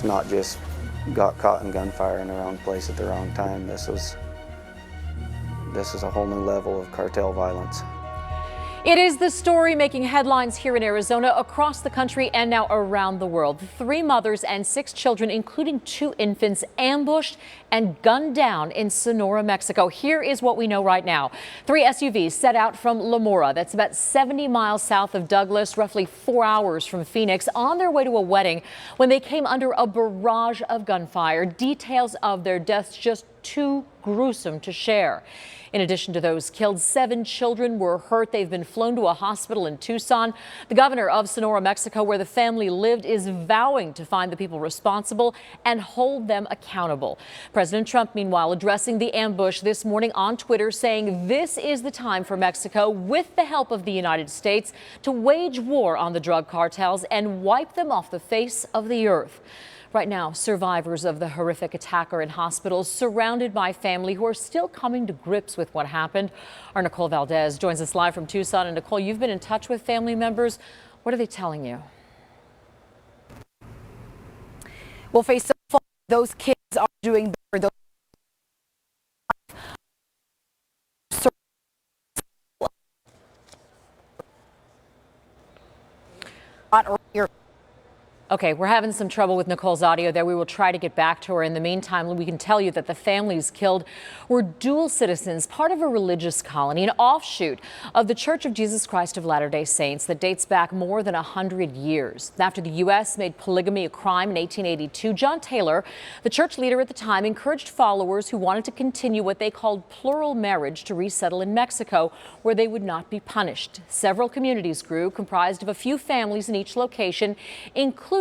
not just got caught in gunfire in the wrong place at the wrong time. This is a whole new level of cartel violence. It is the story making headlines here in Arizona, across the country, and now around the world. 3 mothers and 6 children, including 2 infants, ambushed and gunned down in Sonora, Mexico. Here is what we know right now. 3 SUVs set out from La Mora, that's about 70 miles south of Douglas, roughly 4 hours from Phoenix, on their way to a wedding when they came under a barrage of gunfire. Details of their deaths just too gruesome to share. In addition to those killed, 7 children were hurt. They've been flown to a hospital in Tucson. The governor of Sonora, Mexico, where the family lived, is vowing to find the people responsible and hold them accountable. President Trump, meanwhile, addressing the ambush this morning on Twitter, saying this is the time for Mexico, with the help of the United States, to wage war on the drug cartels and wipe them off the face of the earth. Right now, survivors of the horrific attack are in hospitals, surrounded by family who are still coming to grips with what happened. Our Nicole Valdez joins us live from Tucson. And Nicole, you've been in touch with family members. What are they telling you? Well, Faye, so far, those kids are doing better. Earlier. Okay, we're having some trouble with Nicole's audio there. We will try to get back to her. In the meantime, we can tell you that the families killed were dual citizens, part of a religious colony, an offshoot of the Church of Jesus Christ of Latter-day Saints that dates back more than 100 years. After the U.S. made polygamy a crime in 1882, John Taylor, the church leader at the time, encouraged followers who wanted to continue what they called plural marriage to resettle in Mexico, where they would not be punished. Several communities grew, comprised of a few families in each location, including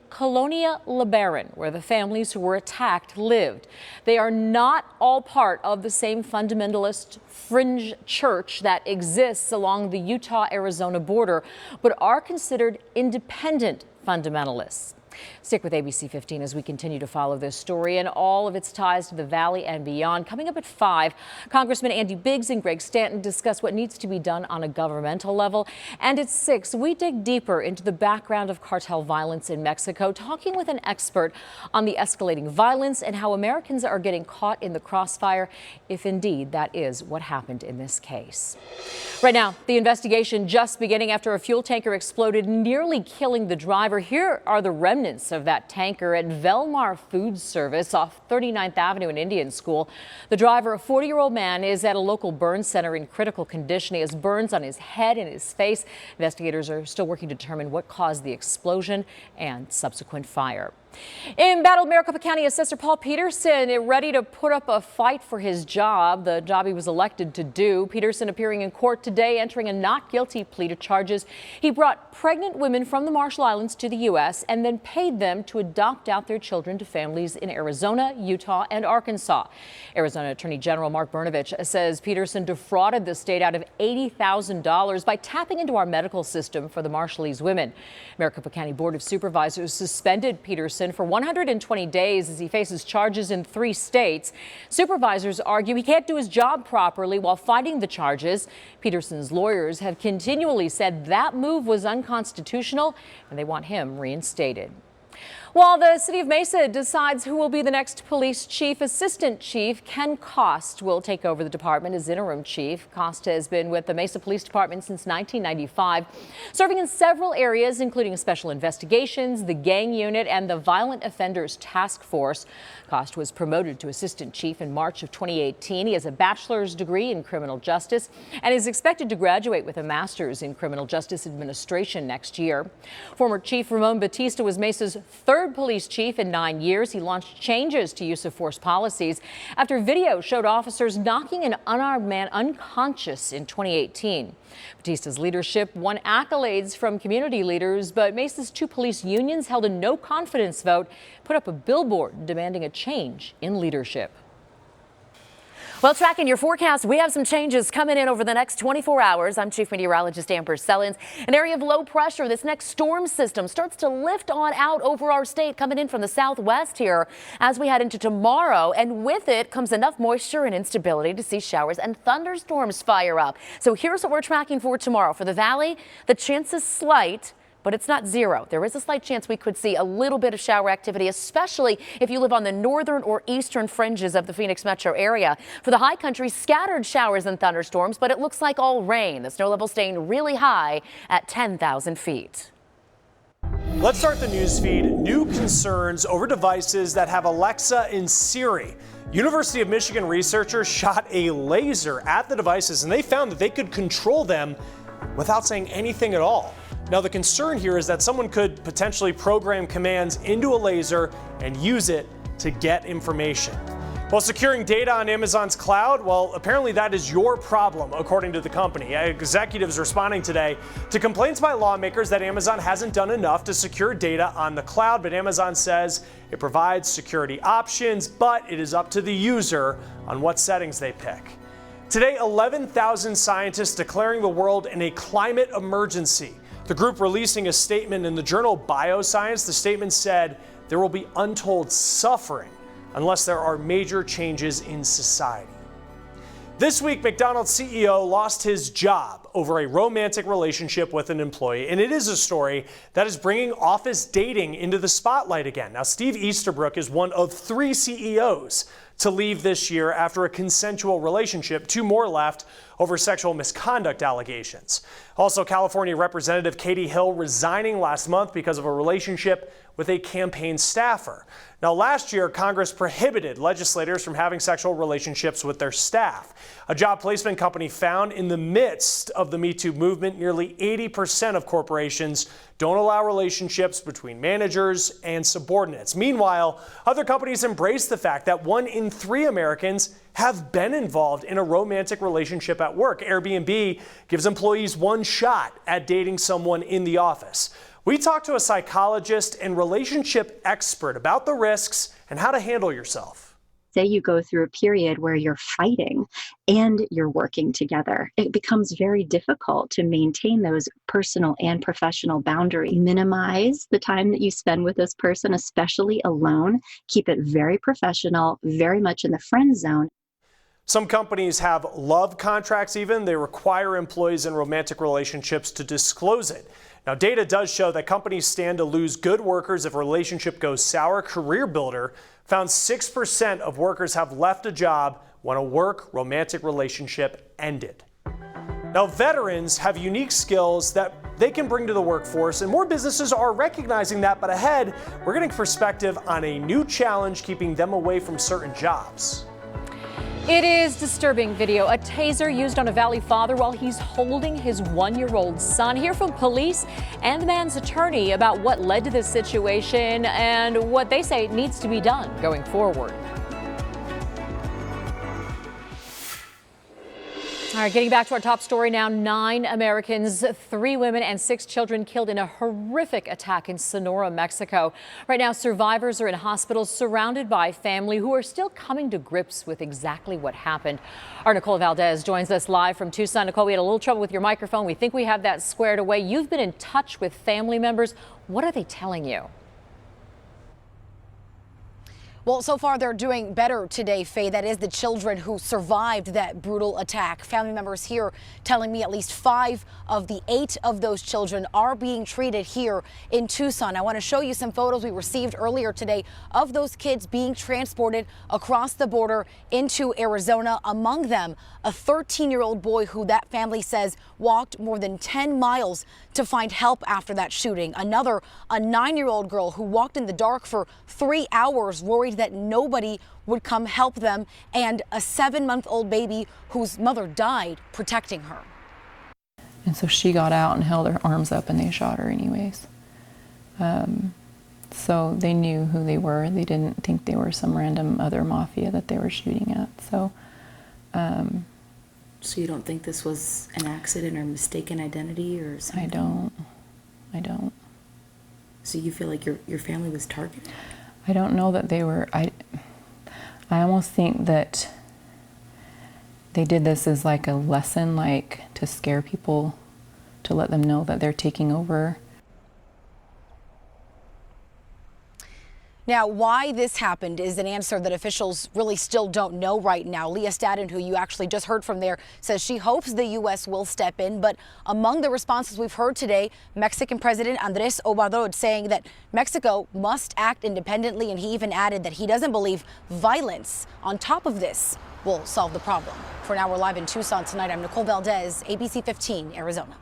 Colonia LeBaron, where the families who were attacked lived. They are not all part of the same fundamentalist fringe church that exists along the Utah-Arizona border, but are considered independent fundamentalists. Stick with ABC 15 as we continue to follow this story and all of its ties to the Valley and beyond. Coming up at 5, Congressman Andy Biggs and Greg Stanton discuss what needs to be done on a governmental level. And at 6, we dig deeper into the background of cartel violence in Mexico, talking with an expert on the escalating violence and how Americans are getting caught in the crossfire, if indeed that is what happened in this case. Right now, the investigation just beginning after a fuel tanker exploded, nearly killing the driver. Here are the remnants of that tanker at Velmar Food Service off 39th Avenue in Indian School. The driver, a 40-year-old man, is at a local burn center in critical condition. He has burns on his head and his face. Investigators are still working to determine what caused the explosion and subsequent fire. In battle, Maricopa County Assessor Paul Peterson is ready to put up a fight for his job, the job he was elected to do. Peterson appearing in court today, entering a not guilty plea to charges. He brought pregnant women from the Marshall Islands to the U.S. and then paid them to adopt out their children to families in Arizona, Utah, and Arkansas. Arizona Attorney General Mark Brnovich says Peterson defrauded the state out of $80,000 by tapping into our medical system for the Marshallese women. Maricopa County Board of Supervisors suspended Peterson for 120 days as he faces charges in 3 states. Supervisors argue he can't do his job properly while fighting the charges. Peterson's lawyers have continually said that move was unconstitutional and they want him reinstated. While the city of Mesa decides who will be the next police chief, Assistant Chief Ken Cost will take over the department as interim chief. Cost has been with the Mesa Police Department since 1995, serving in several areas, including special investigations, the gang unit, and the violent offenders task force. Cost was promoted to assistant chief in March of 2018. He has a bachelor's degree in criminal justice and is expected to graduate with a master's in criminal justice administration next year. Former Chief Ramon Batista was Mesa's 3rd police chief in 9 years. He launched changes to use of force policies after video showed officers knocking an unarmed man unconscious in 2018. Batista's leadership won accolades from community leaders, but Mesa's 2 police unions held a no confidence vote, put up a billboard demanding a change in leadership. Well, tracking your forecast, we have some changes coming in over the next 24 hours. I'm Chief Meteorologist Amber Sellens. An area of low pressure. This next storm system starts to lift on out over our state, coming in from the southwest here as we head into tomorrow. And with it comes enough moisture and instability to see showers and thunderstorms fire up. So here's what we're tracking for tomorrow. For the valley, the chance is slight. but it's not zero. There is a slight chance we could see a little bit of shower activity, especially if you live on the northern or eastern fringes of the Phoenix metro area. For the high country, scattered showers and thunderstorms, but it looks like all rain. The snow level staying really high at 10,000 feet. Let's start the news feed. New concerns over devices that have Alexa and Siri. University of Michigan researchers shot a laser at the devices and they found that they could control them without saying anything at all. Now the concern here is that someone could potentially program commands into a laser and use it to get information. While securing data on Amazon's cloud, well, apparently that is your problem, according to the company. Executives responding today to complaints by lawmakers that Amazon hasn't done enough to secure data on the cloud, but Amazon says it provides security options, but it is up to the user on what settings they pick. Today, 11,000 scientists declaring the world in a climate emergency. The group releasing a statement in the journal Bioscience. The statement said there will be untold suffering unless there are major changes in society. This week, McDonald's CEO lost his job over a romantic relationship with an employee, and it is a story that is bringing office dating into the spotlight again. Now, Steve Easterbrook is one of 3 CEOs to leave this year after a consensual relationship. 2 more left over sexual misconduct allegations. Also, California Representative Katie Hill resigning last month because of a relationship with a campaign staffer. Now, last year, Congress prohibited legislators from having sexual relationships with their staff. A job placement company found in the midst of the Me Too movement, nearly 80% of corporations don't allow relationships between managers and subordinates. Meanwhile, other companies embrace the fact that 1 in 3 Americans have been involved in a romantic relationship at work. Airbnb gives employees 1 shot at dating someone in the office. We talked to a psychologist and relationship expert about the risks and how to handle yourself. Say you go through a period where you're fighting and you're working together. It becomes very difficult to maintain those personal and professional boundaries. Minimize the time that you spend with this person, especially alone. Keep it very professional, very much in the friend zone. Some companies have love contracts even. They require employees in romantic relationships to disclose it. Now, data does show that companies stand to lose good workers if a relationship goes sour. Career Builder found 6% of workers have left a job when a romantic relationship ended. Now, veterans have unique skills that they can bring to the workforce, and more businesses are recognizing that. But ahead, we're getting perspective on a new challenge keeping them away from certain jobs. It is disturbing video. A taser used on a Valley father while he's holding his 1-year-old son. Hear from police and the man's attorney about what led to this situation and what they say needs to be done going forward. All right, getting back to our top story now. 9 Americans, 3 women and 6 children killed in a horrific attack in Sonora, Mexico. Right now, survivors are in hospitals surrounded by family who are still coming to grips with exactly what happened. Our Nicole Valdez joins us live from Tucson. Nicole, we had a little trouble with your microphone. We think we have that squared away. You've been in touch with family members. What are they telling you? Well, so far they're doing better today, Faye. That is the children who survived that brutal attack. Family members here telling me at least 5 of the 8 of those children are being treated here in Tucson. I want to show you some photos we received earlier today of those kids being transported across the border into Arizona. Among them, a 13-year-old boy who that family says walked more than 10 miles to find help after that shooting. Another, a 9-year-old girl who walked in the dark for 3 hours, worried that nobody would come help them, and a 7-month-old baby whose mother died protecting her. And so she got out and held her arms up and they shot her anyways. So they knew who they were. They didn't think they were some random other mafia that they were shooting at. So you don't think this was an accident or mistaken identity or something? I don't. So you feel like your family was targeted? I don't know that they were. I almost think that they did this as like a lesson, like to scare people, to let them know that they're taking over. Now, why this happened is an answer that officials really still don't know right now. Leah Stadden, who you actually just heard from there, says she hopes the U.S. will step in. But among the responses we've heard today, Mexican President Andrés Obrador saying that Mexico must act independently. And he even added that he doesn't believe violence on top of this will solve the problem. For now, we're live in Tucson tonight. I'm Nicole Valdez, ABC 15, Arizona.